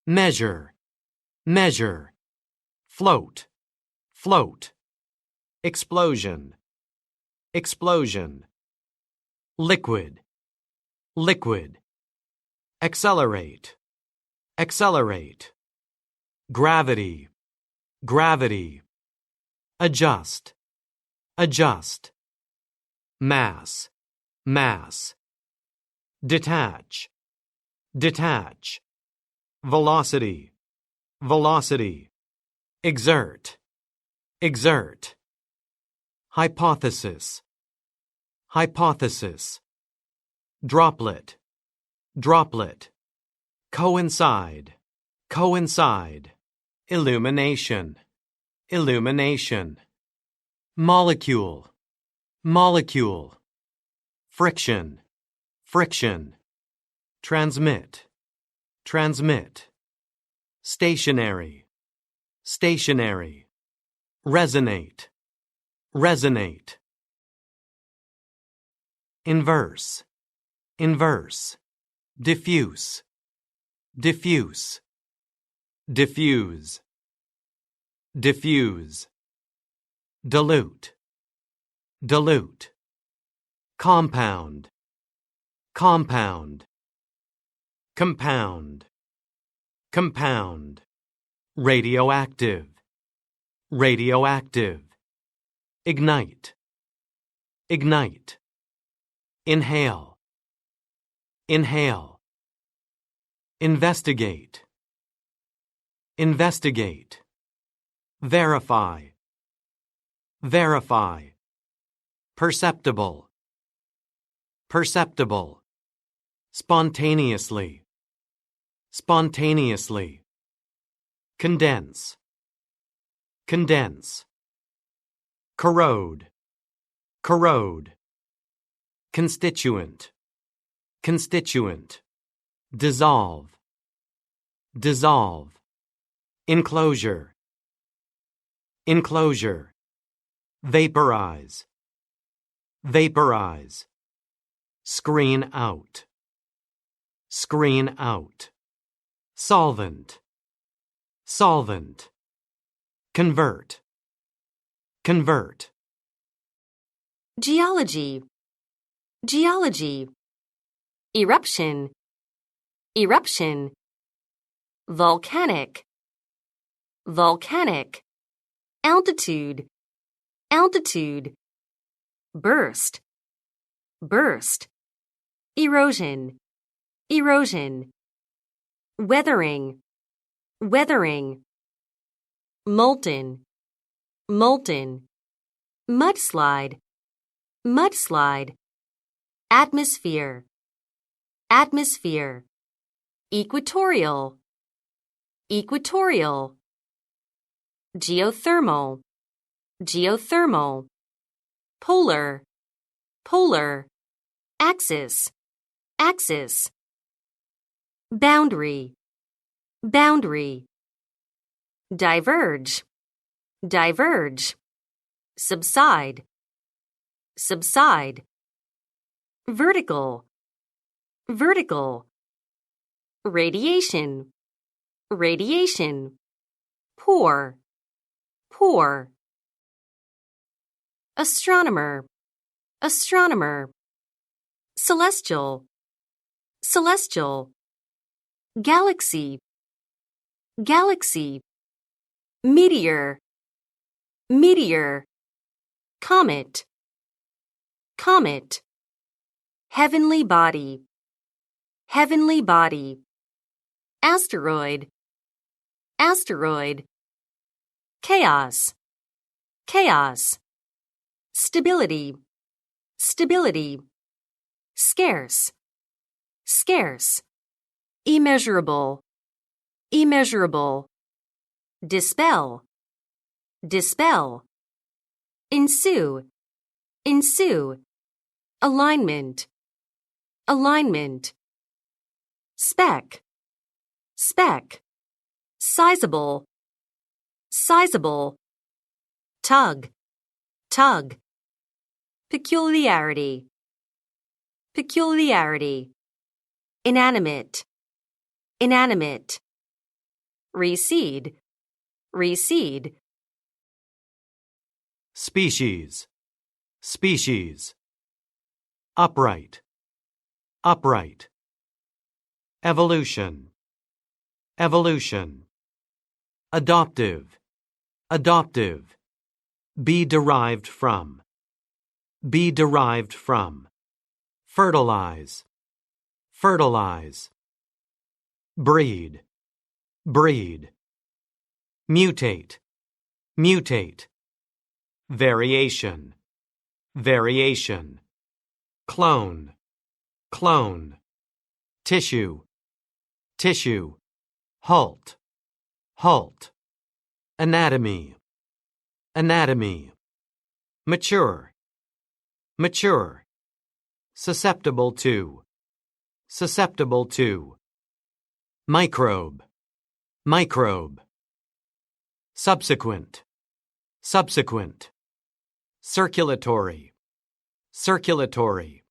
measure, measure, float, float, explosion, explosion, liquid, liquid, accelerate, accelerate, gravity, gravity, adjust, adjust, mass, mass, detach, detach, velocity, velocity, exert, exert, hypothesis, hypothesis, droplet, droplet, coincide, coincide, illumination, illumination, molecule, molecule, friction, friction, transmit, transmit, stationary, stationary, resonate, resonate, inverse, inverse, diffuse, diffuse, diffuse, diffuse, dilute, dilute, compound, compound, compound, compound, radioactive, radioactive, ignite, ignite, inhale, inhale, investigate, investigate, verify, verify, perceptible, perceptible, spontaneously, spontaneously, condense, condense, corrode, corrode, constituent, constituent, dissolve, dissolve, enclosure, enclosure, vaporize, vaporize, screen out, screen out, solvent, solvent, convert, convert, geology, geology, eruption, eruption, volcanic, volcanic, altitude, altitude, burst, burst, erosion, erosion, weathering, weathering, molten, molten, mudslide, mudslide, atmosphere, atmosphere, equatorial, equatorial, geothermal, geothermal, polar, polar, axis, axis, boundary, boundary, diverge, diverge, subside, subside, vertical, vertical, radiation, radiation, pour, pour, astronomer, astronomer, celestial, celestial, galaxy, galaxy, meteor, meteor, comet, comet, heavenly body, heavenly body, asteroid, asteroid, chaos, chaos, stability, stability, scarce, scarce, immeasurable, immeasurable, dispel, dispel, ensue, ensue, alignment, alignment, speck, speck, sizable, sizable, tug, tug, peculiarity, peculiarity, inanimate, inanimate, recede, recede. Species, species. Upright, upright. Evolution, evolution. Adoptive, adoptive. Be derived from, be derived from. Fertilize, fertilize. Breed, breed. Mutate, mutate. Variation, variation. Clone, clone. Tissue, tissue. Halt, halt. Anatomy, anatomy. Mature, mature. Susceptible to, susceptible to. Microbe, microbe. Subsequent, subsequent. Circulatory, circulatory.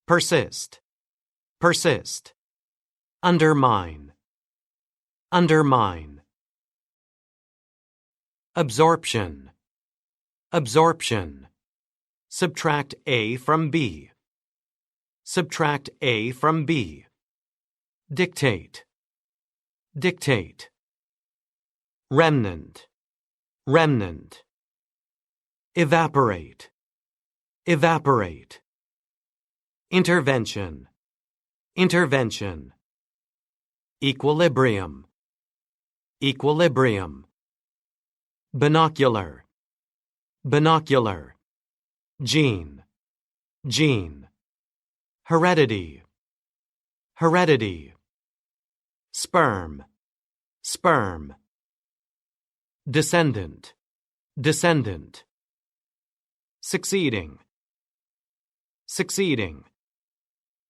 Persist, persist. Undermine, undermine. Absorption, absorption. Subtract A from B. Subtract A from B. Dictate, dictate. Remnant, remnant. Evaporate, evaporate. Intervention, intervention. Equilibrium, equilibrium. Binocular, binocular. Gene, gene. Heredity, heredity. Sperm, sperm. Descendant, descendant. Succeeding, succeeding.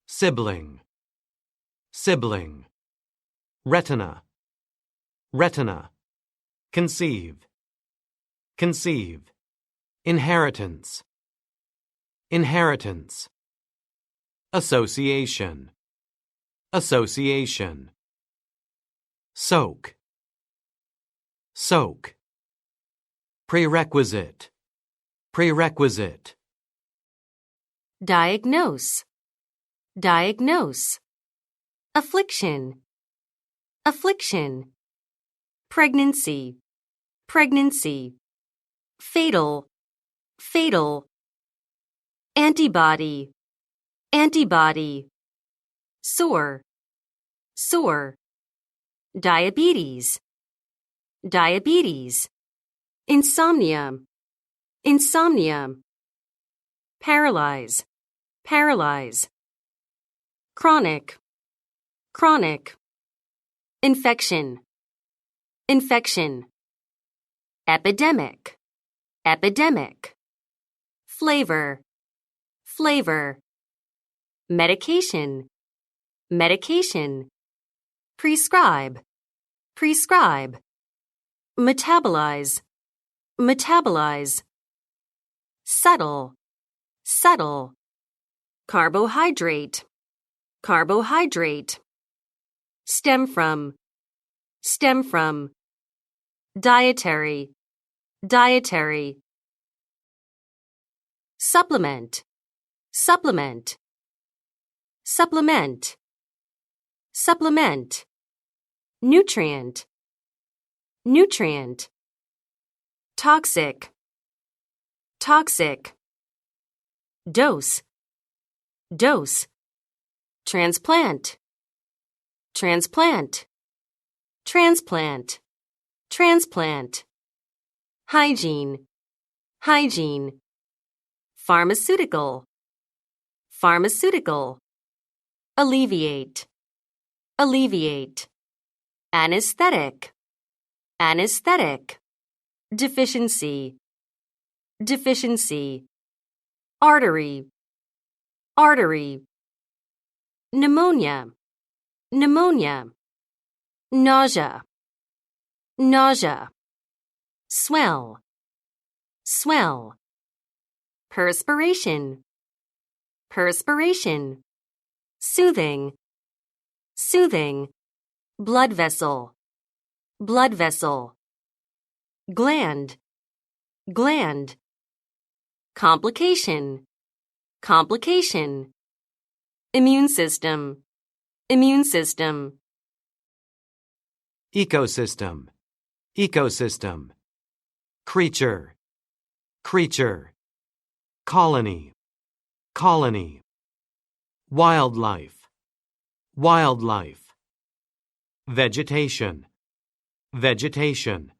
Sibling, sibling. Retina, retina. Conceive, conceive. Inheritance, inheritance. Association, association. Soak, soak. Prerequisite, prerequisite. Diagnose, diagnose. Affliction, affliction. Pregnancy, pregnancy. Fatal, fatal. Antibody, antibody. Sore, sore. Diabetes, diabetes. Insomnia, insomnia. Paralyze, paralyze. Chronic, chronic. Infection, infection. Epidemic, epidemic. Flavor, flavor. Medication, medication. Prescribe, prescribe. Metabolize, metabolize. Settle, settle. Carbohydrate, carbohydrate. Stem from, stem from. Dietary, dietary. Supplement, supplement. Supplement, supplement. Nutrient, nutrient. Toxic, toxic. Dose, dose. Transplant, transplant. Transplant, transplant. Hygiene, hygiene. Pharmaceutical, pharmaceutical. Alleviate, alleviate. Anesthetic, anesthetic. Deficiency, deficiency. Artery, artery. Pneumonia, pneumonia. Nausea, nausea. Swell, swell. Perspiration, perspiration. Soothing, soothing. Blood vessel, blood vessel, gland, gland, complication, complication, immune system, immune system, ecosystem, ecosystem, creature, creature, colony, colony, wildlife, wildlife, vegetation, vegetation,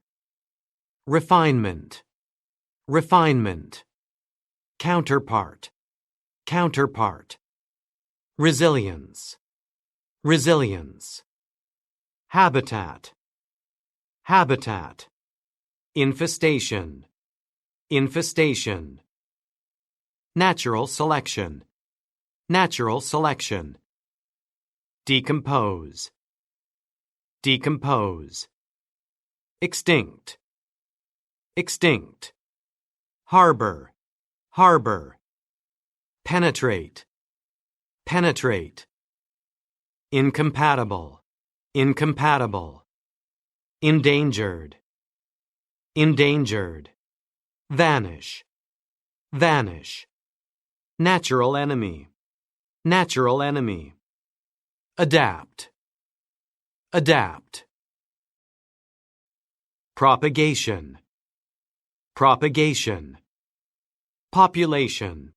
refinement, refinement, counterpart, counterpart, resilience, resilience, habitat, habitat, infestation, infestation, natural selection, natural selection, decompose, decompose, extinct, extinct, harbor, harbor, penetrate, penetrate, incompatible, incompatible, endangered, endangered, vanish, vanish, natural enemy, natural enemy, adapt, adapt, propagation, propagation, population,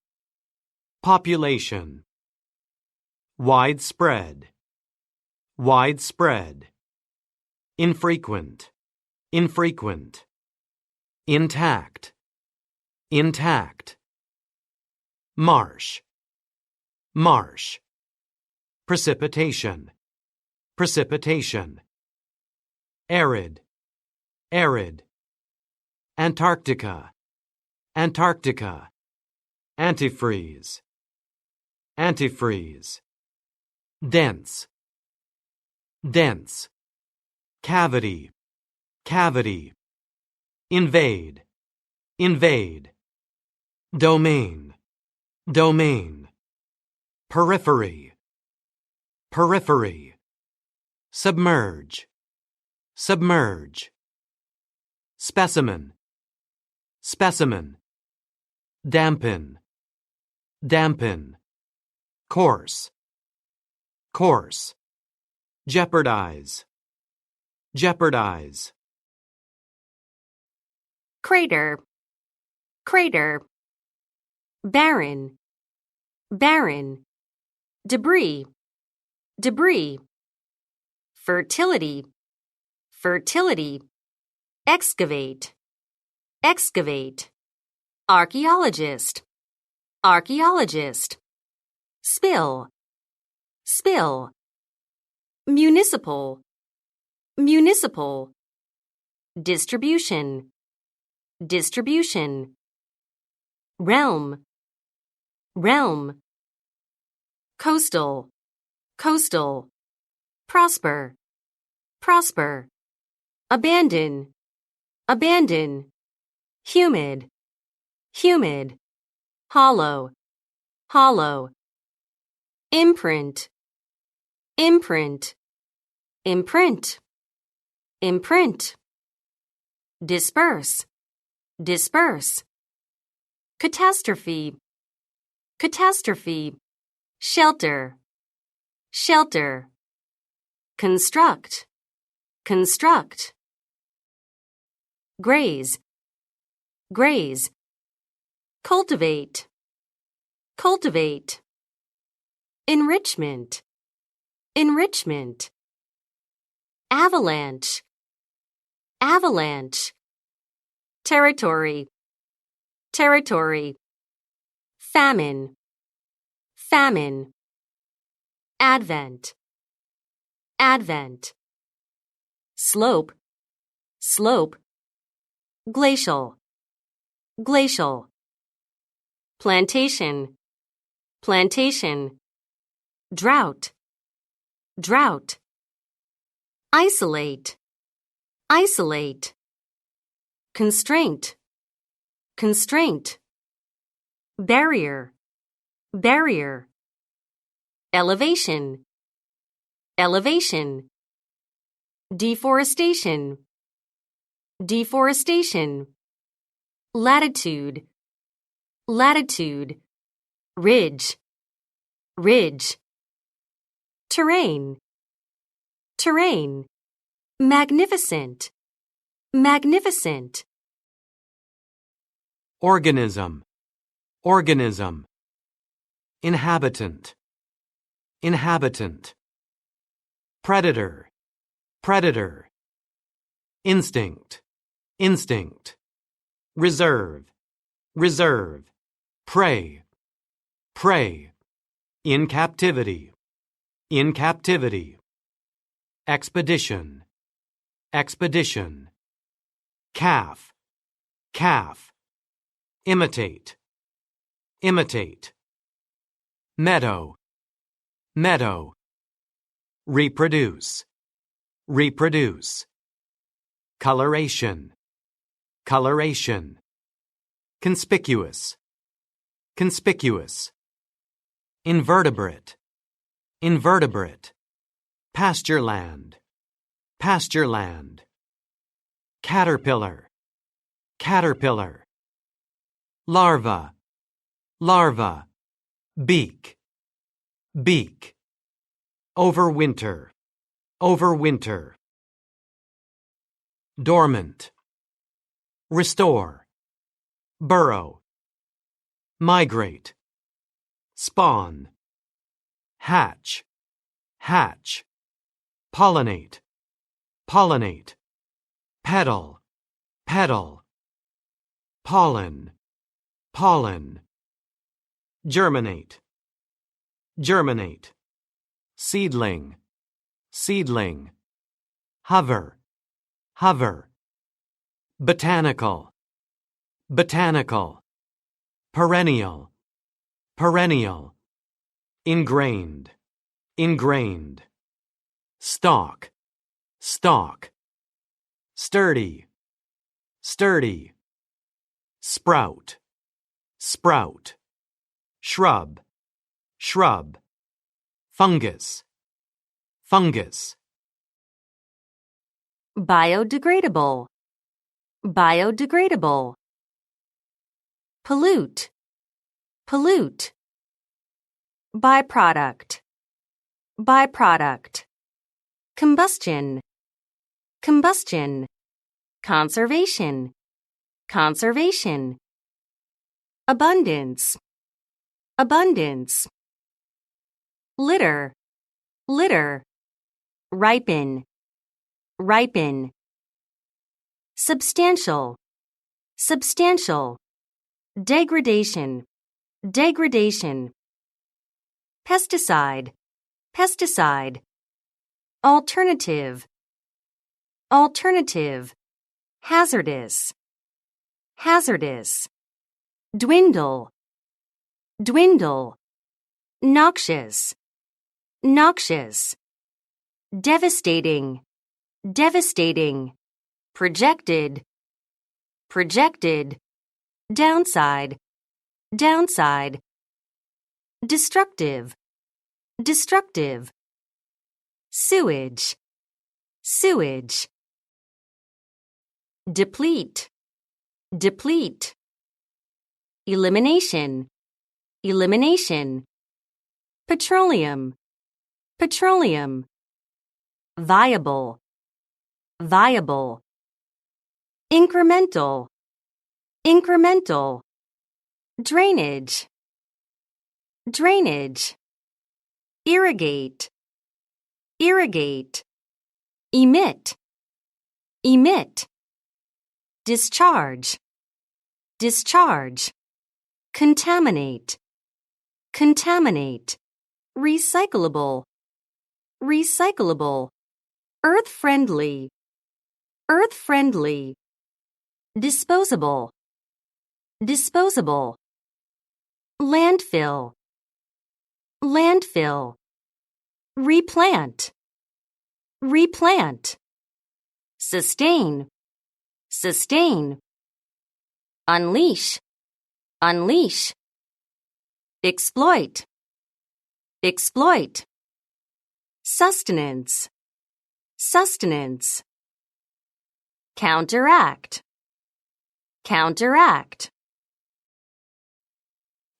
population, widespread, widespread, infrequent, infrequent, intact, intact, marsh, marsh, precipitation, precipitation, arid, arid, Antarctica, Antarctica, antifreeze, antifreeze, dense, dense, cavity, cavity, invade, invade, domain, domain, periphery, periphery, submerge, submerge, specimen, specimen, dampen, dampen, course, course, jeopardize, jeopardize, crater, crater, barren, barren, debris, debris, fertility, fertility, excavate, excavate, archaeologist, archaeologist, spill, spill, municipal, municipal, distribution, distribution, realm, realm, coastal, coastal, prosper, prosper, abandon, abandon, humid, humid, hollow, hollow, imprint, imprint, imprint, imprint, disperse, disperse, catastrophe, catastrophe, shelter, shelter, construct, construct, graze, graze, cultivate, cultivate, enrichment, enrichment, avalanche, avalanche, territory, territory, famine, famine, advent, advent, slope, slope, glacial, glacial, plantation, plantation, drought, drought, isolate, isolate, constraint, constraint, barrier, barrier, elevation, elevation, deforestation, deforestation, latitude, latitude, ridge, ridge, terrain, terrain, magnificent, magnificent, organism, organism, inhabitant, inhabitant, predator, predator, instinct, instinct, reserve, reserve, prey, prey, in captivity, in captivity, expedition, expedition, calf, calf, imitate, imitate, meadow, meadow, reproduce, reproduce, coloration, coloration, conspicuous, conspicuous, invertebrate, invertebrate, pastureland, pastureland, caterpillar, caterpillar, larva, larva, beak, beak, overwinter, overwinter, dormant, restore, burrow, migrate, spawn, hatch, hatch, pollinate, pollinate, petal, petal, pollen, pollen, germinate, germinate, seedling, seedling, hover, hover, botanical, botanical, perennial, perennial, ingrained, ingrained, stalk, stalk, sturdy, sturdy, sprout, sprout, shrub, shrub, fungus, fungus, biodegradable, biodegradable, pollute, pollute, byproduct, byproduct, combustion, combustion, conservation, conservation, abundance, abundance, litter, litter, ripen, ripen, substantial, substantial, degradation, degradation, pesticide, pesticide, alternative, alternative, hazardous, hazardous, dwindle, dwindle, noxious, noxious, devastating, devastating, projected, projected, downside, downside, destructive, destructive, sewage, sewage, deplete, deplete, elimination, elimination, petroleum, petroleum, viable, viable, incremental, incremental, drainage, drainage, irrigate, irrigate, emit, emit, discharge, discharge, contaminate, contaminate, recyclable, recyclable, earth-friendly, earth-friendly, disposable, disposable, landfill, landfill, replant, replant, sustain, sustain, unleash, unleash, exploit, exploit, sustenance, sustenance. Counteract, counteract.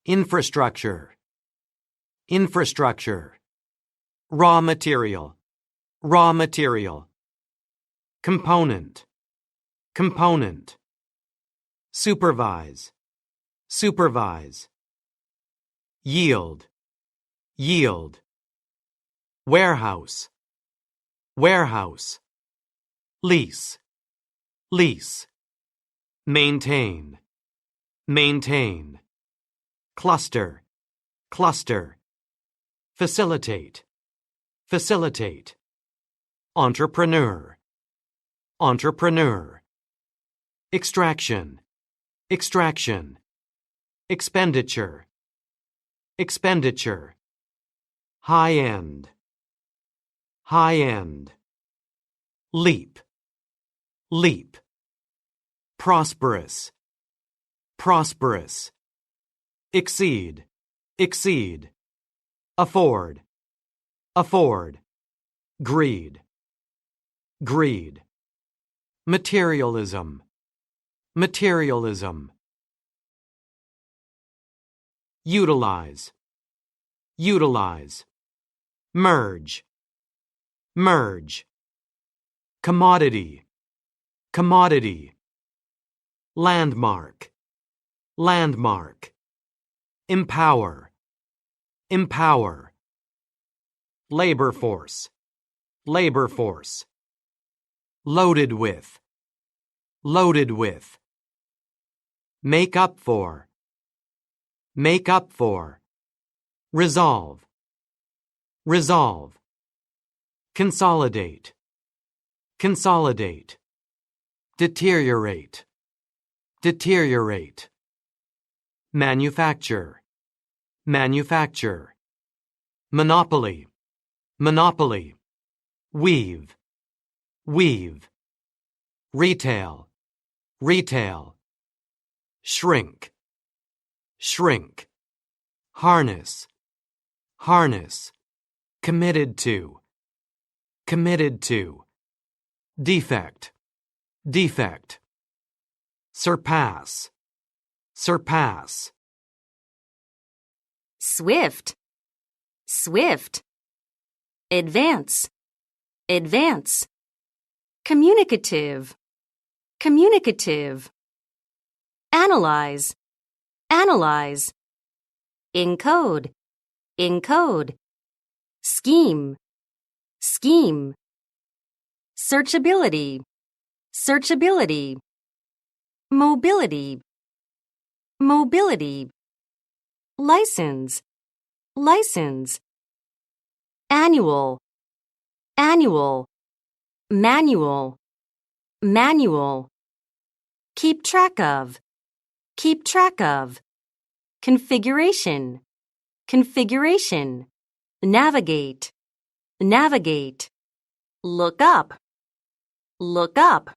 Infrastructure, infrastructure. Raw material, raw material. Component, component. Supervise, supervise. Yield, yield. Warehouse, warehouse. Lease, lease. Maintain, maintain. Cluster, cluster. Facilitate, facilitate. Entrepreneur, entrepreneur. Extraction, extraction. Expenditure, expenditure. High-end, high-end. Leap, leap. Prosperous, prosperous. Exceed, exceed. Afford, afford. Greed, greed. Materialism, materialism. Utilize, utilize. Merge, merge. Commodity, commodity. Landmark, landmark. Empower, empower. Labor force, labor force. Loaded with, loaded with. Make up for, make up for. Resolve, resolve. Consolidate, consolidate. Deteriorate, deteriorate. Manufacture, manufacture. Monopoly, monopoly. Weave, weave. Retail, retail. Shrink, shrink. Harness, harness. Committed to, committed to. Defect, defect. Surpass, surpass. Swift, swift. Advance, advance. Communicative, communicative. Analyze, analyze. Encode, encode. Scheme, scheme. Searchability, searchability. Mobility, mobility. License, license. Annual, annual. Manual, manual. Keep track of, keep track of. Configuration, configuration. Navigate, navigate. Look up, look up.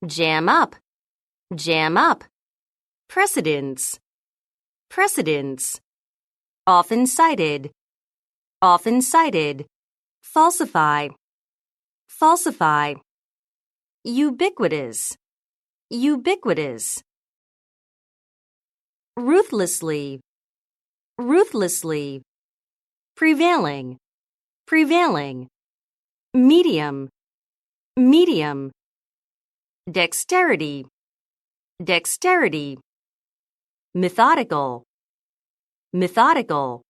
Jam up, jam up. Precedence, precedence. Often cited, often cited. Falsify, falsify. Ubiquitous, ubiquitous. Ruthlessly, ruthlessly. Prevailing, prevailing. Medium, medium. Dexterity, dexterity. Methodical, methodical.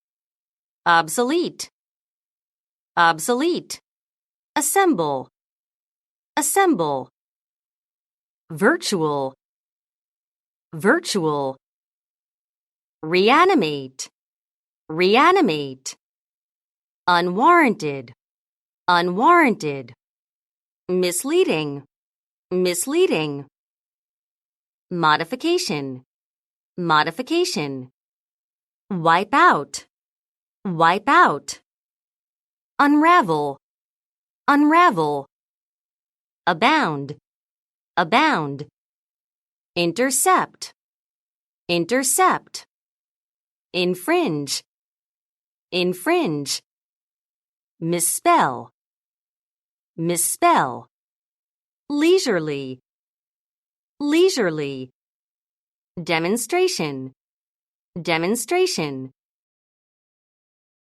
Obsolete, obsolete. Assemble, assemble. Virtual, virtual. Reanimate, reanimate. Unwarranted, unwarranted. Misleading, misleading. Modification, modification. Wipe out, wipe out. Unravel, unravel. Abound, abound. Intercept, intercept. Infringe, infringe. Misspell, misspell. Leisurely, leisurely. Demonstration, demonstration.